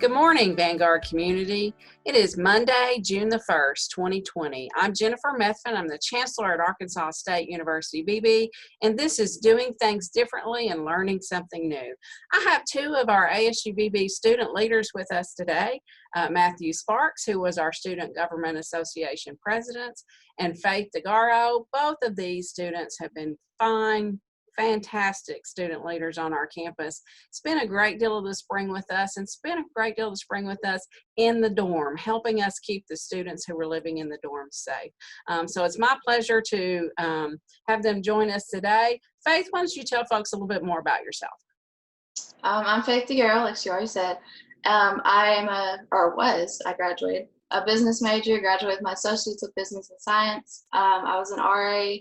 Good morning, Vanguard community. It is Monday, June the 1st, 2020. I'm Jennifer Methvin. I'm the Chancellor at Arkansas State University, Beebe, and this is Doing Things Differently and Learning Something New. I have two of our ASU-Beebe student leaders with us today, Mathew Sparks, who was our Student Government Association President, and Faith Degaro. Both of these students have been fantastic student leaders on our campus. Spent a great deal of the spring with us and spent a great deal of the spring with us in the dorm, helping us keep the students who were living in the dorms safe. So it's my pleasure to have them join us today. Faith, why don't you tell folks a little bit more about yourself? I'm Faith Degaro, like she already said. I graduated a business major, graduated with my associates of business and science. I was an RA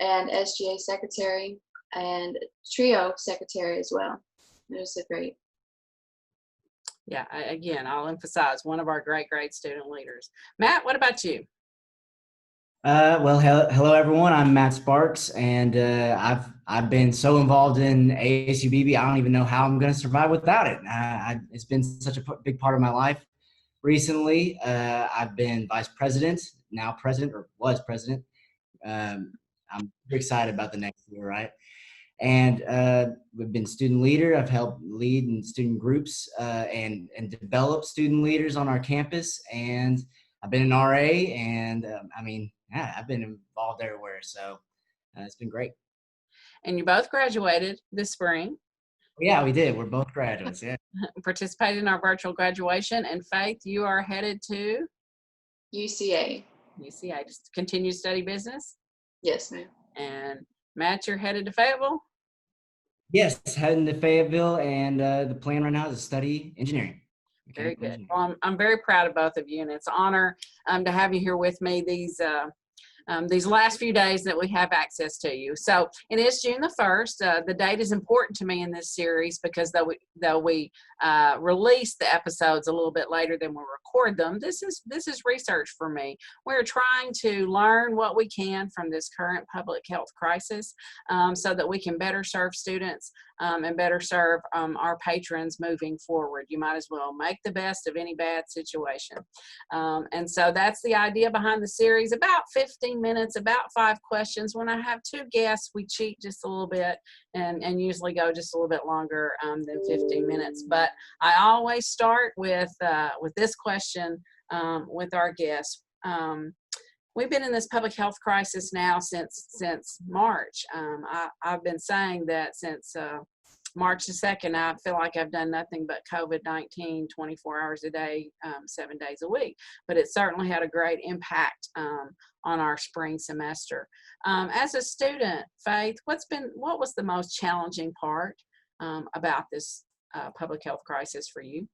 and SGA secretary and trio secretary as well. It was great. Yeah, again, I'll emphasize one of our great student leaders. Matt, what about you? Hello everyone. I'm Matt Sparks, and I've been so involved in ASU-Beebe, I don't even know how I'm going to survive without it. It's been such a big part of my life. Recently, I've been vice president, now president, or was president. I'm very excited about the next year, right? And we've been student leader. I've helped lead in student groups and develop student leaders on our campus. And I've been an RA, and I've been involved everywhere. So it's been great. And you both graduated this spring. Yeah, we did. We're both graduates. Yeah. Participated in our virtual graduation. And Faith, you are headed to UCA. UCA, just continue to study business? Yes, ma'am. And Matt, you're headed to Fayetteville? Yes, heading to Fayetteville, and the plan right now is to study engineering. Very good. Well, I'm very proud of both of you, and it's an honor to have you here with me these last few days that we have access to you. So it is June the 1st. The date is important to me in this series because though we release the episodes a little bit later than we record them, this is research for me. We're trying to learn what we can from this current public health crisis so that we can better serve students and better serve our patrons moving forward. You might as well make the best of any bad situation. And so that's the idea behind the series. About 15 minutes, about 5 questions. When I have 2 guests, we cheat just a little bit and usually go just a little bit longer than 15 minutes. But I always start with this question with our guests. We've been in this public health crisis now since March. I've been saying that since March the 2nd, I feel like I've done nothing but COVID-19 24 hours a day, 7 days a week. But it certainly had a great impact on our spring semester. As a student, Faith, what was the most challenging part about this public health crisis for you?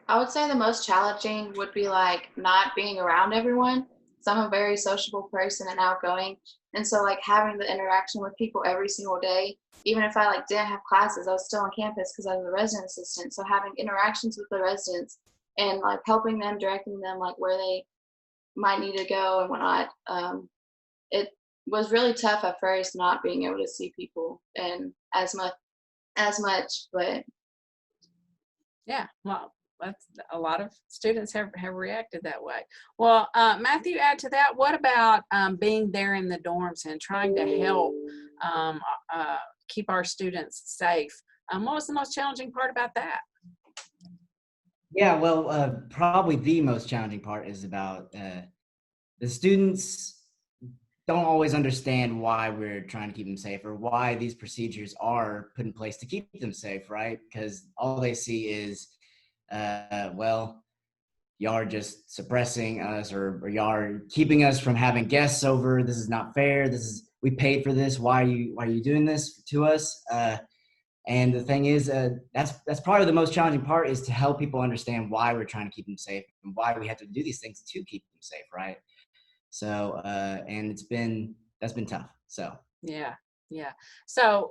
I would say the most challenging would be like not being around everyone. So I'm a very sociable person and outgoing. And so like having the interaction with people every single day, even if I didn't have classes, I was still on campus because I was a resident assistant. So having interactions with the residents and helping them, directing them where they might need to go and whatnot. It was really tough at first not being able to see people and as much, but yeah, well, that's a lot of students have reacted that way. Well, Mathew, add to that, what about being there in the dorms and trying to help keep our students safe? What was the most challenging part about that? Yeah, well, probably the most challenging part is about the students don't always understand why we're trying to keep them safe or why these procedures are put in place to keep them safe, right? Because all they see is, y'all are just suppressing us or y'all are keeping us from having guests over. This is not fair. We paid for this. Why are you doing this to us? And the thing is, that's probably the most challenging part, is to help people understand why we're trying to keep them safe and why we have to do these things to keep them safe, right? So, and that's been tough. So yeah. So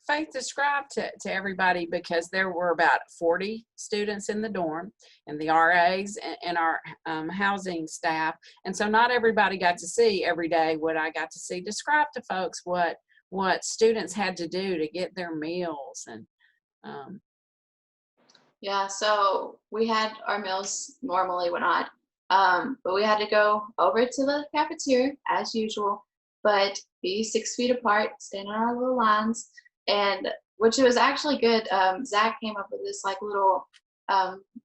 Faith, describe to everybody, because there were about 40 students in the dorm and the RAs and our housing staff, and so not everybody got to see every day what I got to see. Describe to folks what students had to do to get their meals and Yeah, so we had our meals normally whatnot, but we had to go over to the cafeteria as usual, but be 6 feet apart, stand on our little lines, and which was actually good. Zach came up with this like little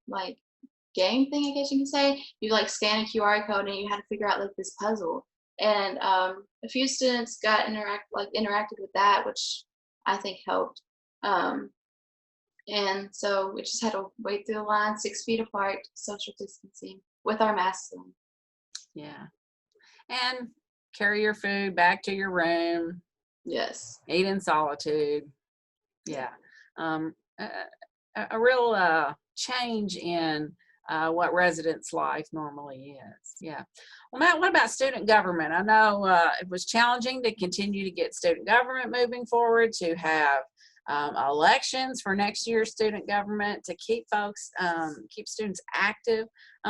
like game thing, I guess you can say. You like scan a QR code and you had to figure out like this puzzle. And a few students got interacted with that, which I think helped. Um, and so we just had to wait through the line 6 feet apart, social distancing with our masks on. Yeah. And carry your food back to your room, Yes. eat in solitude. Yeah. Um, a real change in what residence life normally is. Yeah. Well, Matt, what about student government? I know it was challenging to continue to get student government moving forward, to have elections for next year's student government, to keep folks, keep students active.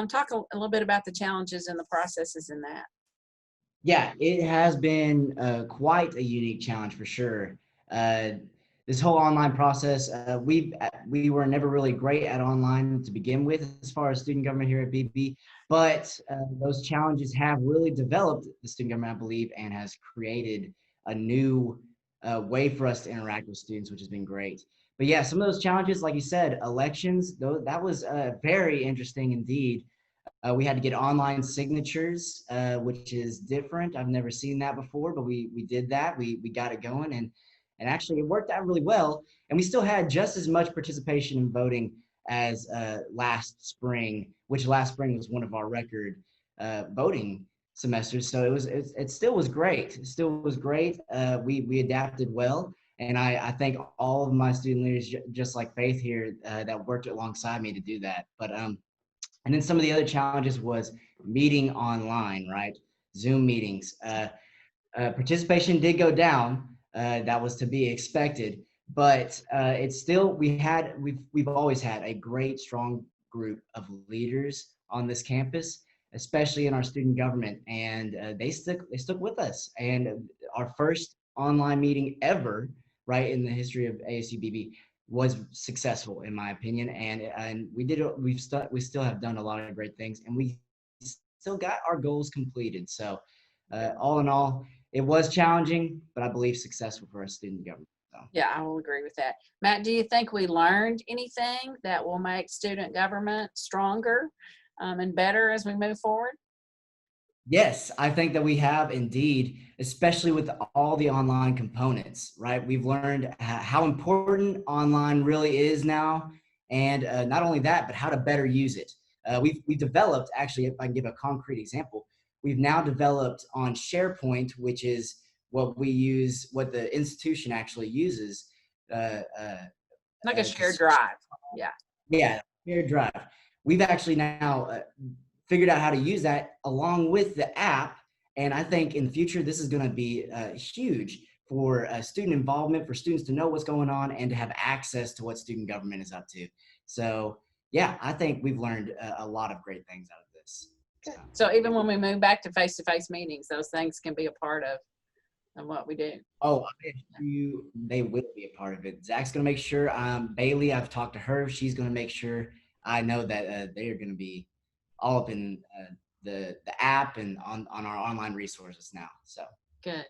Talk a little bit about the challenges and the processes in that. Yeah, it has been quite a unique challenge for sure. Uh, this whole online process, we were never really great at online to begin with, as far as student government here at BB. But those challenges have really developed the student government, I believe, and has created a new way for us to interact with students, which has been great. But yeah, some of those challenges, like you said, elections, though, that was very interesting indeed. We had to get online signatures, which is different. I've never seen that before, but we did that. We got it going, and actually it worked out really well. And we still had just as much participation in voting as last spring, which last spring was one of our record voting semesters. So it still was great. It still was great. We adapted well. And I thank all of my student leaders, just like Faith here, that worked alongside me to do that. But and then some of the other challenges was meeting online, right? Zoom meetings. Participation did go down. That was to be expected, but it's still we've always had a great strong group of leaders on this campus, especially in our student government, and they stuck with us. And our first online meeting ever, right, in the history of ASU-Beebe was successful in my opinion, and we still have done a lot of great things, and we still got our goals completed. So all in all, it was challenging, but I believe successful for our student government. So. Yeah, I will agree with that. Matt, do you think we learned anything that will make student government stronger and better as we move forward? Yes, I think that we have indeed, especially with all the online components, right? We've learned how important online really is now, and not only that, but how to better use it. We've developed, actually, if I can give a concrete example, we've now developed on SharePoint, which is what we use, what the institution actually uses. Like a shared drive. Yeah. Yeah, shared drive. We've actually now figured out how to use that along with the app. And I think in the future, this is going to be huge for student involvement, for students to know what's going on and to have access to what student government is up to. So yeah, I think we've learned a lot of great things out of this. So even when we move back to face-to-face meetings, those things can be a part of what we do. Oh, they will be a part of it. Zach's going to make sure. Bailey, I've talked to her. She's going to make sure. I know that they are going to be all up in the app and on our online resources now. So Good.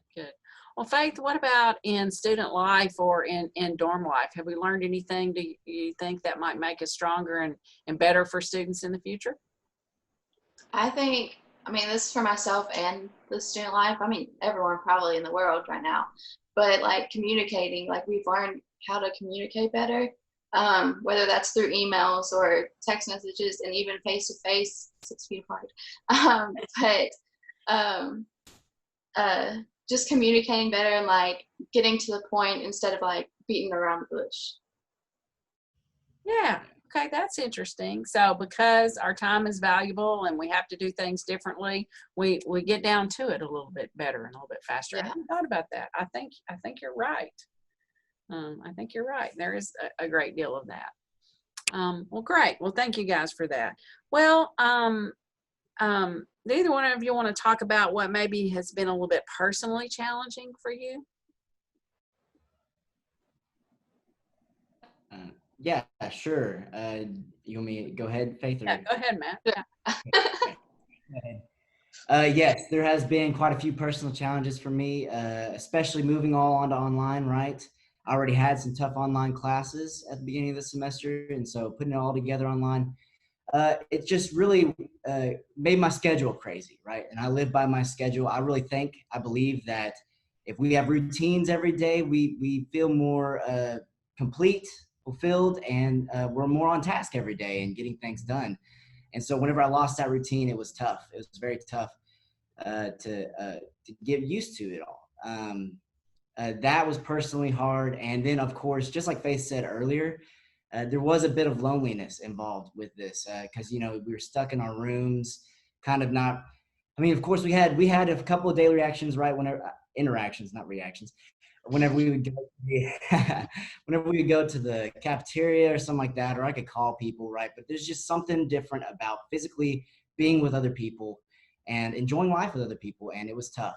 Well, Faith, what about in student life or in dorm life? Have we learned anything? Do you think that might make us stronger and better for students in the future? I think, I mean, this is for myself and the student life. I mean, everyone probably in the world right now, but like communicating, like we've learned how to communicate better, whether that's through emails or text messages and even face to face, 6 feet apart. But just communicating better and like getting to the point instead of like beating around the bush. Yeah. Okay, that's interesting. So because our time is valuable and we have to do things differently, we get down to it a little bit better and a little bit faster. Yeah. I hadn't thought about that. I think you're right. I think you're right. There is a great deal of that. Well, great. Well, thank you guys for that. Well, neither one of you want to talk about what maybe has been a little bit personally challenging for you? Yeah, sure. You want me to go ahead, Faith? Yeah, Or go ahead, Matt. Yeah. okay, go ahead. Yes, there has been quite a few personal challenges for me, especially moving all onto online, right? I already had some tough online classes at the beginning of the semester, and so putting it all together online, it just really made my schedule crazy, right? And I live by my schedule. I believe that if we have routines every day, we feel more complete, fulfilled, and we're more on task every day and getting things done. And so whenever I lost that routine, it was tough. It was very tough to get used to it all. That was personally hard. And then, of course, just like Faith said earlier, there was a bit of loneliness involved with this because we were stuck in our rooms, kind of not. I mean, of course, we had a couple of daily reactions, right? Whenever interactions, not reactions. Whenever we would go, whenever we would go to the cafeteria or something like that, or I could call people, right? But there's just something different about physically being with other people and enjoying life with other people, and it was tough.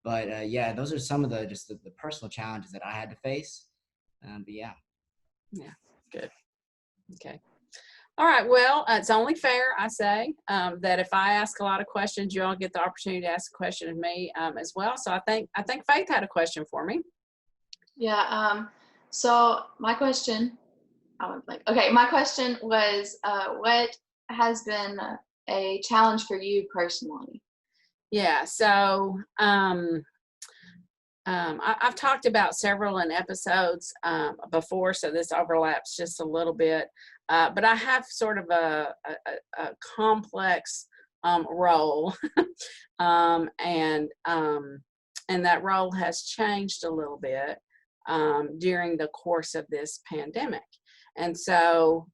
But yeah, those are some of the personal challenges that I had to face. But yeah. Yeah. Good. Okay. All right. Well, it's only fair, I say, that if I ask a lot of questions, you all get the opportunity to ask a question of me as well. So I think Faith had a question for me. Yeah. So my question, I went blank. Okay, my question was, what has been a challenge for you personally? Yeah. So I've talked about several in episodes before, so this overlaps just a little bit. But I have sort of a complex role, and that role has changed a little bit during the course of this pandemic, and so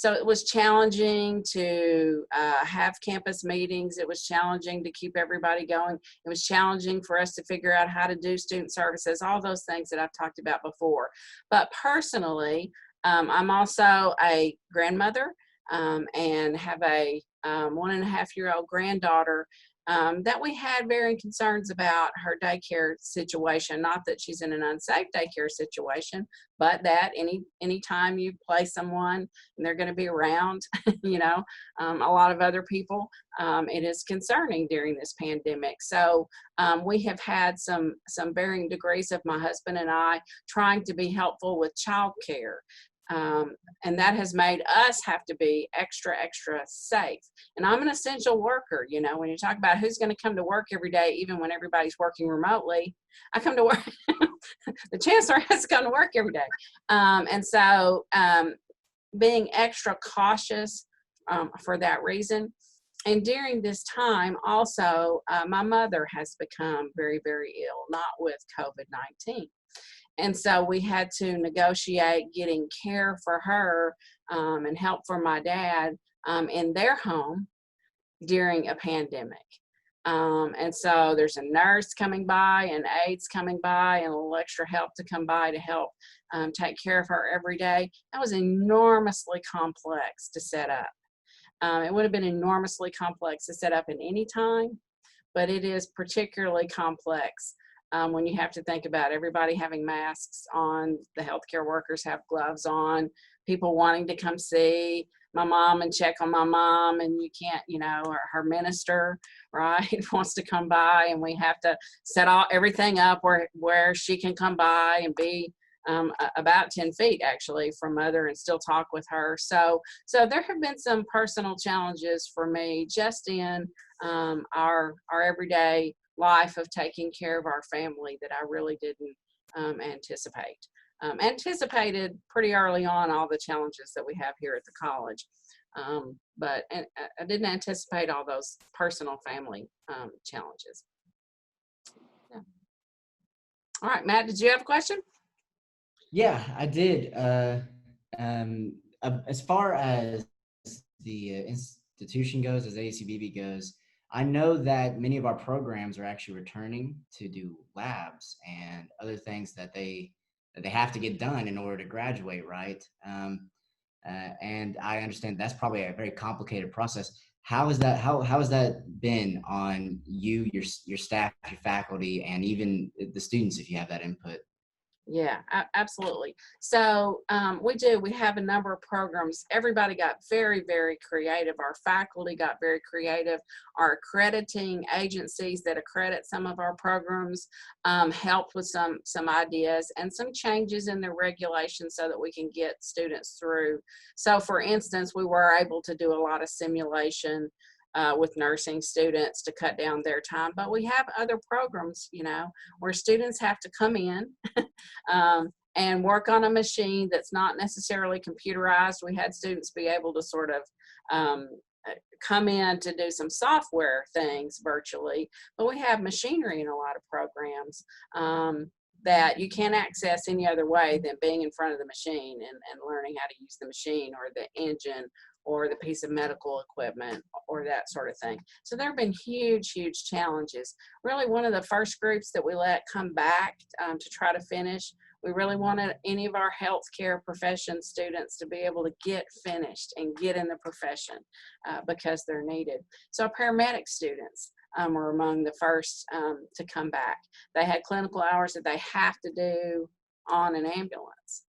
it was challenging to have campus meetings. It was challenging to keep everybody going. It was challenging for us to figure out how to do student services, all those things that I've talked about before. But personally, I'm also a grandmother and have a 1.5-year-old granddaughter that we had varying concerns about her daycare situation. Not that she's in an unsafe daycare situation, but that anytime you place someone and they're going to be around, a lot of other people, it is concerning during this pandemic. So we have had some varying degrees of my husband and I trying to be helpful with childcare. And that has made us have to be extra safe. And I'm an essential worker. When you talk about who's going to come to work every day, even when everybody's working remotely, I come to work. The chancellor has to come to work every day. And so being extra cautious for that reason. And during this time also, my mother has become very, very ill, not with COVID-19. And so we had to negotiate getting care for her and help for my dad in their home during a pandemic. And so there's a nurse coming by and aides coming by and a little extra help to come by to help take care of her every day. That was enormously complex to set up. It would have been enormously complex to set up in any time, but it is particularly complex when you have to think about everybody having masks on, the healthcare workers have gloves on, people wanting to come see my mom and check on my mom, and you can't, or her minister, right, wants to come by, and we have to set everything up where she can come by and be about 10 feet actually from mother and still talk with her. So there have been some personal challenges for me just in our everyday life of taking care of our family that I really didn't anticipate. Anticipated pretty early on all the challenges that we have here at the college, but I didn't anticipate all those personal family challenges. Yeah. All right, Matt, did you have a question? Yeah, I did. As far as the institution goes, as ASU-Beebe goes, I know that many of our programs are actually returning to do labs and other things that they have to get done in order to graduate, right? And I understand that's probably a very complicated process. How has that been on you, your staff, your faculty, and even the students if you have that input? Yeah, absolutely. So we have a number of programs. Everybody got very, very creative. Our faculty got very creative. Our accrediting agencies that accredit some of our programs helped with some ideas and some changes in the regulations so that we can get students through. So for instance, we were able to do a lot of simulation with nursing students to cut down their time, but we have other programs, where students have to come in and work on a machine that's not necessarily computerized. We had students be able to sort of come in to do some software things virtually, but we have machinery in a lot of programs that you can't access any other way than being in front of the machine and learning how to use the machine or the engine or the piece of medical equipment or that sort of thing. So there have been huge, huge challenges. Really one of the first groups that we let come back to try to finish, we really wanted any of our healthcare profession students to be able to get finished and get in the profession because they're needed. So paramedic students were among the first to come back. They had clinical hours that they have to do on an ambulance.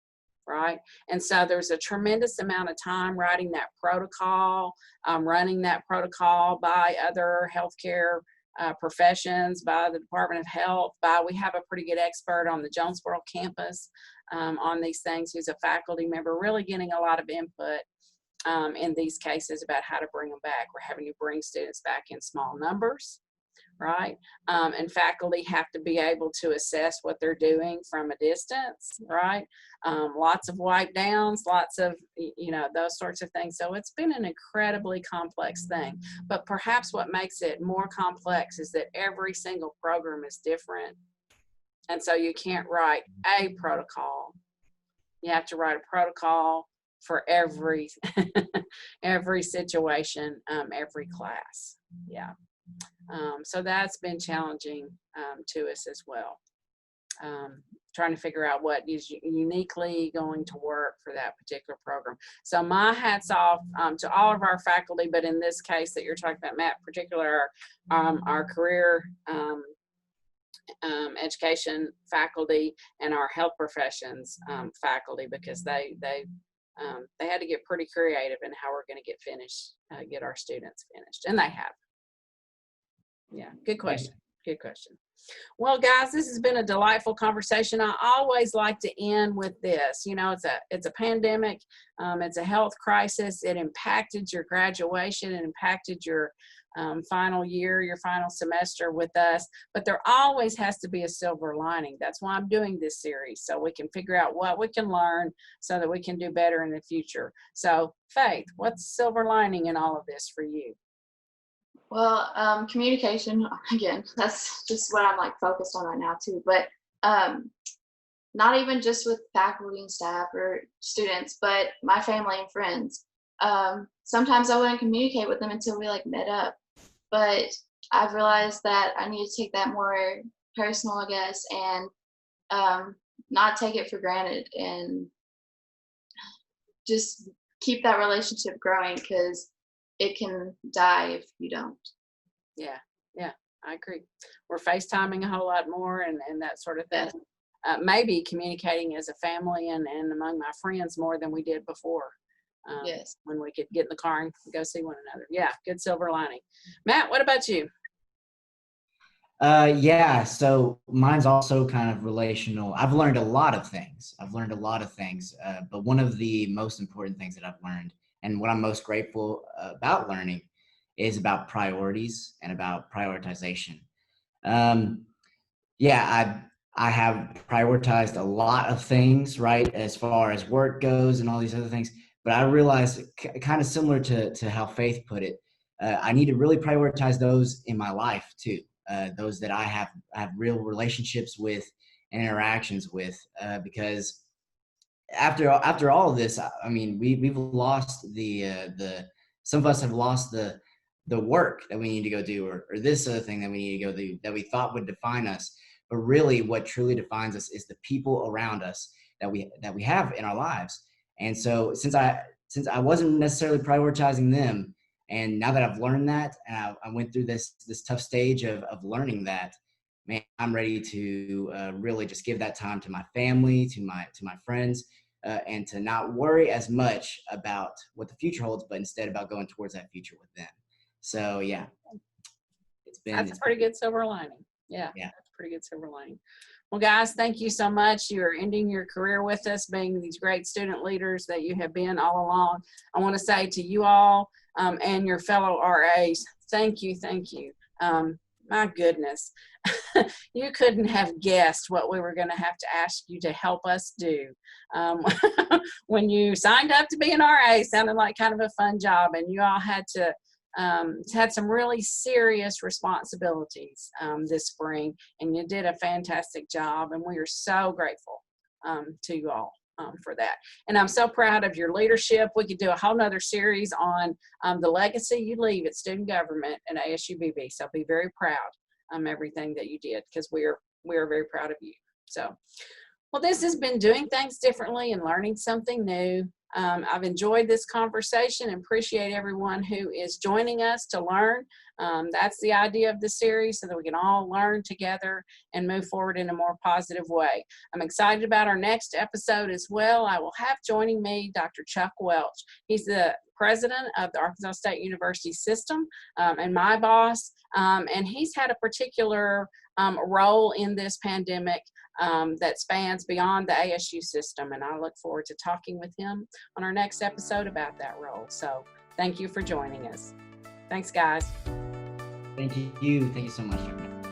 Right. And so there's a tremendous amount of time writing that protocol, running that protocol by other healthcare professions, by the Department of Health, we have a pretty good expert on the Jonesboro campus on these things who's a faculty member, really getting a lot of input in these cases about how to bring them back. We're having to bring students back in small numbers. Right. And faculty have to be able to assess what they're doing from a distance, right? Lots of wipe downs, lots of, those sorts of things. So it's been an incredibly complex thing, but perhaps what makes it more complex is that every single program is different. And so you can't write a protocol. You have to write a protocol for every, every situation, every class. Yeah. So that's been challenging to us as well. Trying to figure out what is uniquely going to work for that particular program. So my hats off to all of our faculty, but in this case that you're talking about, Matt, particular our career education faculty and our health professions faculty, because they had to get pretty creative in how we're going to get our students finished, and they have. Yeah, good question. Good question. Well, guys, this has been a delightful conversation. I always like to end with this. It's a pandemic. It's a health crisis. It impacted your graduation. It impacted your final year, your final semester with us. But there always has to be a silver lining. That's why I'm doing this series, so we can figure out what we can learn so that we can do better in the future. So, Faith, what's the silver lining in all of this for you? Well, communication, again, that's just what I'm focused on right now too. But not even just with faculty and staff or students, but my family and friends. Sometimes I wouldn't communicate with them until we met up. But I've realized that I need to take that more personal, I guess, and not take it for granted and just keep that relationship growing, because it can die if you don't. Yeah, I agree. We're FaceTiming a whole lot more and that sort of thing. Maybe communicating as a family and among my friends more than we did before. Yes. When we could get in the car and go see one another. Yeah, good silver lining. Matt, what about you? Yeah, so mine's also kind of relational. I've learned a lot of things. But one of the most important things that I've learned, and what I'm most grateful about learning, is about priorities and about prioritization. Yeah, I have prioritized a lot of things, right, as far as work goes and all these other things. But I realized, kind of similar to how Faith put it, I need to really prioritize those in my life too. Those that I have real relationships with and interactions with, because after all of this, I mean, we've lost some of us have lost the work that we need to go do, or this other thing that we need to go do that we thought would define us. But really what truly defines us is the people around us that we have in our lives. And so since I wasn't necessarily prioritizing them, and now that I've learned that, and I went through this tough stage of learning that, man, I'm ready to really just give that time to my family, to my friends, and to not worry as much about what the future holds, but instead about going towards that future with them. So yeah, That's a pretty good silver lining. Yeah, yeah. that's a pretty good silver lining. Well, guys, thank you so much. You're ending your career with us, being these great student leaders that you have been all along. I want to say to you all and your fellow RAs, thank you, thank you. My goodness, you couldn't have guessed what we were going to have to ask you to help us do. When you signed up to be an RA, it sounded like kind of a fun job, and you all had some really serious responsibilities this spring, and you did a fantastic job, and we are so grateful to you all for that. And I'm so proud of your leadership. We could do a whole nother series on the legacy you leave at student government and ASU-Beebe. So be very proud everything that you did, because we are very proud of you. So, well, this has been Doing Things Differently and Learning Something New. I've enjoyed this conversation and appreciate everyone who is joining us to learn. That's the idea of the series, so that we can all learn together and move forward in a more positive way. I'm excited about our next episode as well. I will have joining me Dr. Chuck Welch. He's the president of the Arkansas State University system and my boss, and he's had a particular role in this pandemic that spans beyond the ASU system, and I look forward to talking with him on our next episode about that role. So thank you for joining us. Thank you, guys. Thank you so much, Dr.